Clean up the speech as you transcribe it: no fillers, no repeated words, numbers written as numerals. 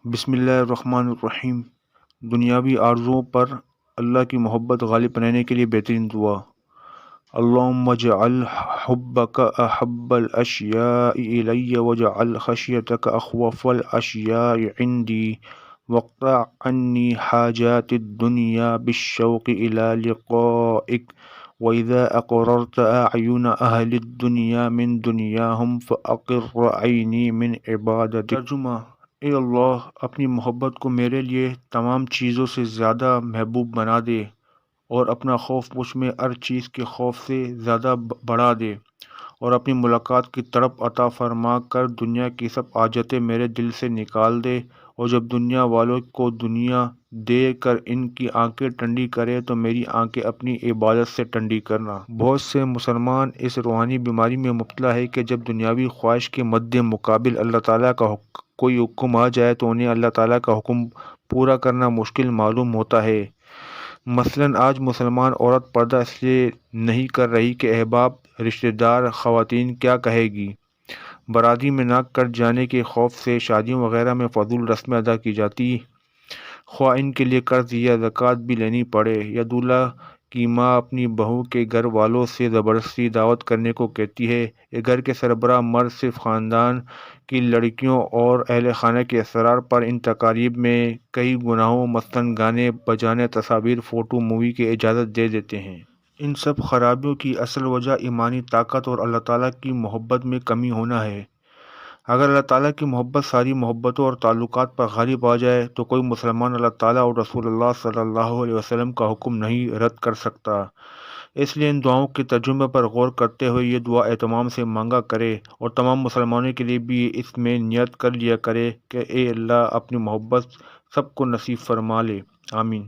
بسم اللہ الرحمن الرحیم۔ دنیاوی آرزوؤں پر اللہ کی محبت غالب بنانے کے لیے بہترین دعا۔ اللہم اجعل حبک احب الاشیاء الی وجعل خشیتک اخوف الاشیاء عندی واقطع عنی حاجات الدنیا بالشوق الی لقائک وَإِذَا أَقْرَرْتَ أَعْيُنَ أَهْلِ الدُّنْيَا مِنْ دُنْيَاهُمْ فَأَقِرَّ عَيْنِي مِنْ عِبَادَتِكَ۔ ترجمہ: اے اللہ، اپنی محبت کو میرے لیے تمام چیزوں سے زیادہ محبوب بنا دے اور اپنا خوف مجھ میں ہر چیز کے خوف سے زیادہ بڑھا دے، اور اپنی ملاقات کی تڑپ عطا فرما کر دنیا کی سب حاجتیں میرے دل سے نکال دے، اور جب دنیا والوں کو دنیا دے کر ان کی آنکھیں ٹھنڈی کرے تو میری آنکھیں اپنی عبادت سے ٹھنڈی کرنا۔ بہت سے مسلمان اس روحانی بیماری میں مبتلا ہے کہ جب دنیاوی خواہش کے مد مقابل اللہ تعالیٰ کا کوئی حکم آ جائے تو انہیں اللہ تعالیٰ کا حکم پورا کرنا مشکل معلوم ہوتا ہے۔ مثلاً آج مسلمان عورت پردہ اس لیے نہیں کر رہی کہ احباب، رشتہ دار، خواتین کیا کہے گی۔ برادری میں ناک کٹ جانے کے خوف سے شادیوں وغیرہ میں فضول رسمیں ادا کی جاتی، خواہ ان کے لیے قرض یا زکوٰۃ بھی لینی پڑے، یا دولہا کی ماں اپنی بہو کے گھر والوں سے زبردستی دعوت کرنے کو کہتی ہے، یا گھر کے سربراہ مرد صرف خاندان کی لڑکیوں اور اہل خانہ کے اصرار پر ان تقاریب میں کئی گناہوں مثلاً گانے بجانے، تصاویر، فوٹو مووی کی اجازت دے دیتے ہیں۔ ان سب خرابیوں کی اصل وجہ ایمانی طاقت اور اللہ تعالیٰ کی محبت میں کمی ہونا ہے۔ اگر اللہ تعالیٰ کی محبت ساری محبتوں اور تعلقات پر غالب آ جائے تو کوئی مسلمان اللہ تعالیٰ اور رسول اللہ صلی اللہ علیہ وسلم کا حکم نہیں رد کر سکتا۔ اس لیے ان دعاؤں کے ترجمے پر غور کرتے ہوئے یہ دعا اہتمام سے مانگا کرے، اور تمام مسلمانوں کے لیے بھی اس میں نیت کر لیا کرے کہ اے اللہ، اپنی محبت سب کو نصیب فرما لے۔ آمین۔